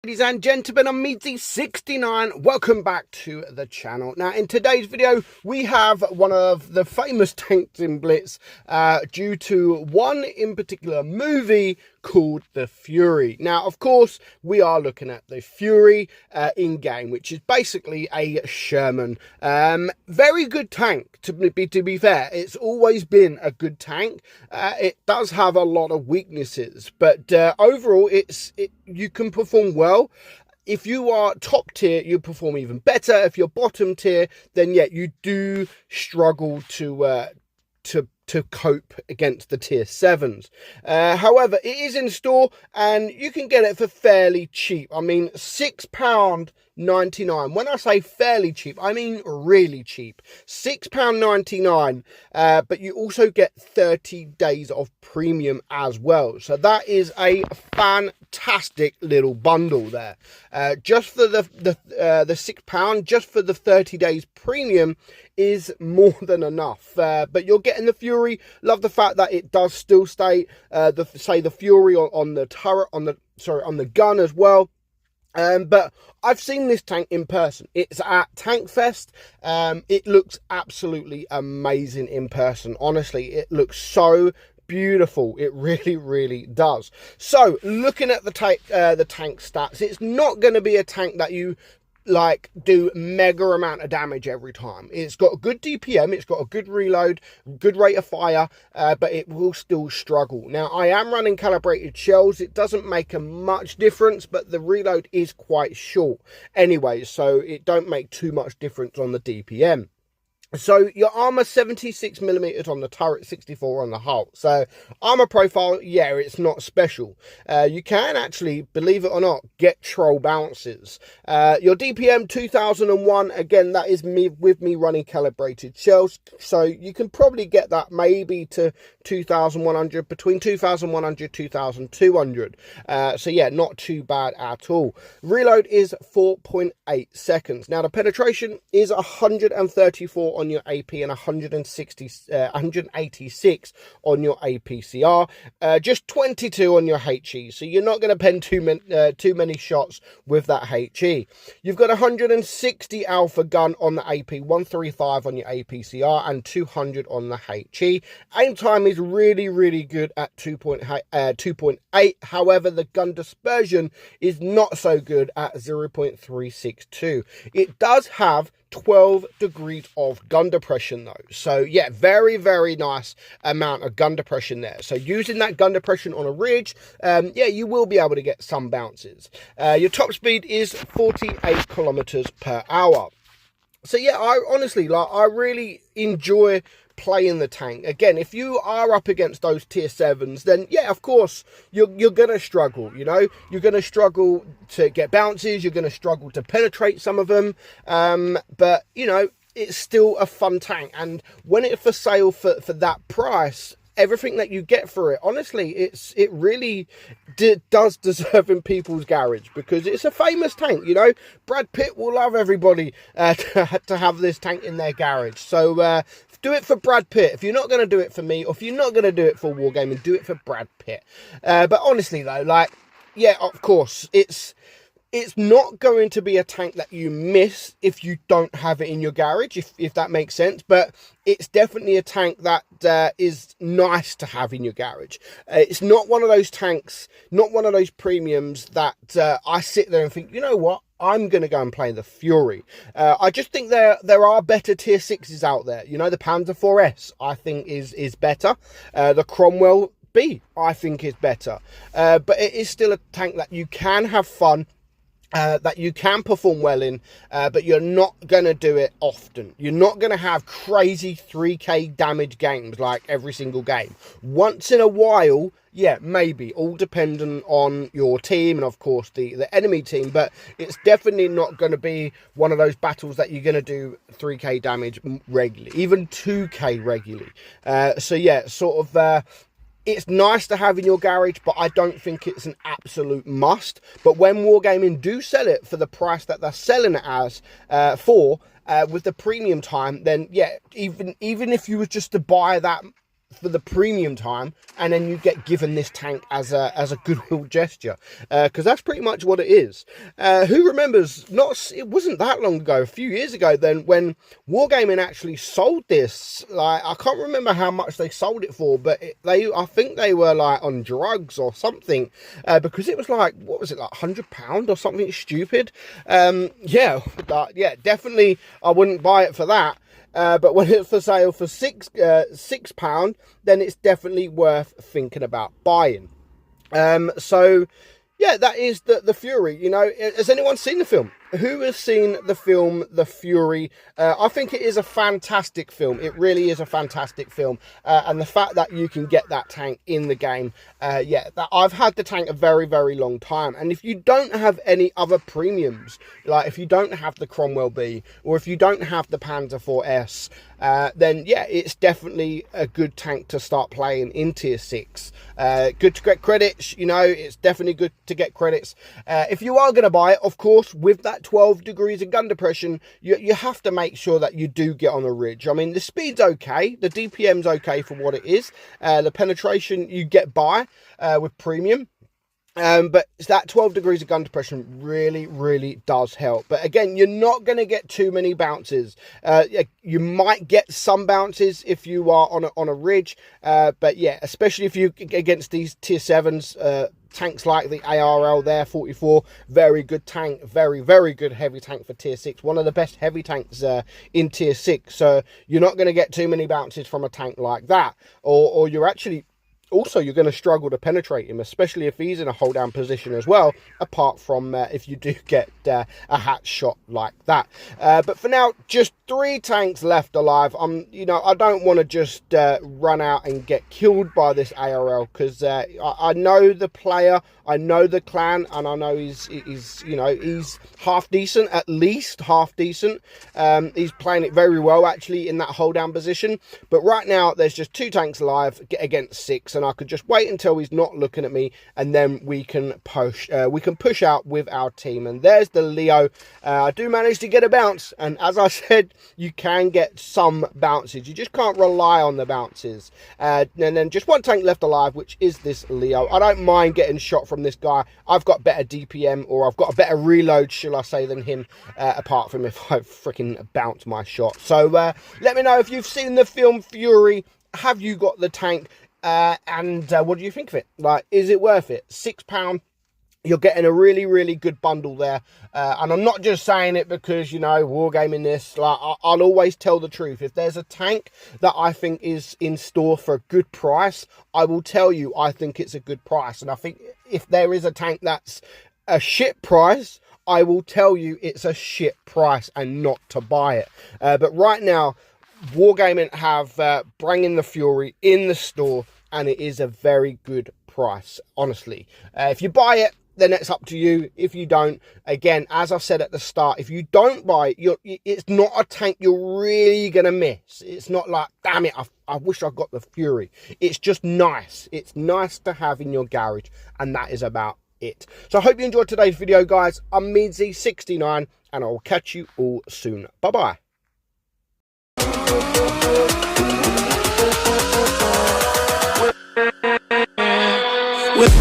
Ladies and gentlemen, I'm meadsy69. Welcome back to the channel. Now, in today's video, we have one of the famous tanks in Blitz due to one in particular movie called the Fury. Now, of course, we are looking at the Fury in-game, which is basically a Sherman. Very good tank, to be fair. It's always been a good tank. It does have a lot of weaknesses, but overall, you can perform well. If you are top tier, you perform even better. If you're bottom tier, then yeah, you do struggle to cope against the tier 7s. However, it is in store and you can get it for fairly cheap. I mean, £6.99. When I say fairly cheap, I mean really cheap. £6.99, but you also get 30 days of premium as well. So that is a fantastic little bundle there. Just for the £6, just for the 30 days premium is more than enough. But you're getting the Fury. Love the fact that it does still stay the Fury on the turret, on the gun as well. But I've seen this tank in person. It's at Tank Fest. It looks absolutely amazing in person. Honestly, it looks so beautiful. It really does. So looking at the tank stats, it's not going to be a tank that you like do mega amount of damage every time. It's got a good DPM, it's got a good reload, good rate of fire, but it will still struggle. Now, I am running calibrated shells. It doesn't make a much difference, but the reload is quite short anyway, so it don't make too much difference on the DPM. So your armor 76mm on the turret, 64 on the hull. So armor profile, yeah, it's not special. You can actually, believe it or not, get troll bounces. Your DPM 2001, again, that is with me running calibrated shells. So you can probably get that maybe to 2100, between 2100 2200. So yeah, not too bad at all. Reload is 4.8 seconds. Now the penetration is 134 on your AP and 186 on your APCR, just 22 on your HE, so you're not going to pen too many shots with that HE. You've got 160 alpha gun on the AP, 135 on your APCR and 200 on the HE. Aim time is really good at 2.8. However, the gun dispersion is not so good at 0.362. It does have 12 degrees of gun depression though, so yeah, very nice amount of gun depression there. So using that gun depression on a ridge, yeah, you will be able to get some bounces. Your top speed is 48 kilometers per hour. So yeah, I honestly, like, I really enjoy playing the tank. Again, if you are up against those tier 7s, then yeah, of course you're gonna struggle. You know, you're gonna struggle to get bounces, you're gonna struggle to penetrate some of them, but you know, it's still a fun tank. And when it's for sale for that price, everything that you get for it, honestly, it really does deserve in people's garage, because it's a famous tank. You know, Brad Pitt will love everybody to have this tank in their garage. So do it for Brad Pitt. If you're not going to do it for me, or if you're not going to do it for Wargaming, do it for Brad Pitt. But honestly though, like, yeah, of course, it's not going to be a tank that you miss if you don't have it in your garage, if that makes sense. But it's definitely a tank that is nice to have in your garage. It's not one of those tanks, not one of those premiums that I sit there and think, you know what, I'm going to go and play the Fury. I just think there are better tier 6s out there. You know, the Panzer 4S, I think, is better. The Cromwell B, I think, is better. But it is still a tank that you can have fun, that you can perform well in, but you're not going to do it often. You're not going to have crazy 3k damage games like every single game. Once in a while, yeah, maybe, all dependent on your team and of course the enemy team, but it's definitely not going to be one of those battles that you're going to do 3k damage regularly, even 2k regularly. So yeah, sort of it's nice to have in your garage, but I don't think it's an absolute must. But when Wargaming do sell it for the price that they're selling it as with the premium time, then yeah, even if you was just to buy that for the premium time, and then you get given this tank as a goodwill gesture, because that's pretty much what it is. Who remembers, it wasn't that long ago, a few years ago then, when Wargaming actually sold this. Like, I can't remember how much they sold it for, but I think they were like on drugs or something, because it was like, what was it, like £100 or something stupid. Yeah, definitely I wouldn't buy it for that. But when it's for sale for £6, then it's definitely worth thinking about buying. So yeah, that is the Fury. You know, has anyone seen the film? Who has seen the film The Fury? I think it is a fantastic film. It really is a fantastic film. And the fact that you can get that tank in the game, I've had the tank a very, very long time. And if you don't have any other premiums, like if you don't have the Cromwell B, or if you don't have the Panzer IV-S, then yeah, it's definitely a good tank to start playing in tier 6. Good to get credits, you know, it's definitely good to get credits. If you are going to buy it, of course, with that 12 degrees of gun depression, you have to make sure that you do get on a ridge. I mean, the speed's okay, the DPM's okay for what it is, the penetration you get by with premium. But that 12 degrees of gun depression really, really does help. But again, you're not going to get too many bounces. You might get some bounces if you are on a ridge. But yeah, especially if you against these tier 7s, tanks like the ARL there, 44, very good tank, very, very good heavy tank for tier 6. One of the best heavy tanks in tier 6. So you're not going to get too many bounces from a tank like that. Or you're actually... Also, you're going to struggle to penetrate him, especially if he's in a hold down position as well, apart from if you do get a hatch shot like that. But for now, just 3 tanks left alive. You know, I don't want to just run out and get killed by this ARL, because I know the player, I know the clan, and I know he's half decent, at least half decent. He's playing it very well, actually, in that hold down position. But right now, there's just 2 tanks alive against 6. And I could just wait until he's not looking at me, and then we can push out with our team. And there's the Leo. I do manage to get a bounce, and as I said, you can get some bounces. You just can't rely on the bounces. And then just 1 tank left alive, which is this Leo. I don't mind getting shot from this guy. I've got better DPM, or I've got a better reload, shall I say, than him, apart from if I freaking bounce my shot. So let me know if you've seen the film Fury. Have you got the tank? And what do you think of it? Like, is it worth it? £6. You're getting a really, really good bundle there. And I'm not just saying it because, you know, wargaming this. Like, I'll always tell the truth. If there's a tank that I think is in store for a good price, I will tell you I think it's a good price. And I think if there is a tank that's a shit price, I will tell you it's a shit price and not to buy it. But right now, Wargaming have bringing the Fury in the store, and it is a very good price, honestly. If you buy it, then it's up to you. If you don't, again, as I said at the start, if you don't buy it, it's not a tank you're really going to miss. It's not like, damn it, I wish I got the Fury. It's just nice. It's nice to have in your garage, and that is about it. So I hope you enjoyed today's video, guys. I'm meadsyreplays, and I will catch you all soon. Bye-bye. With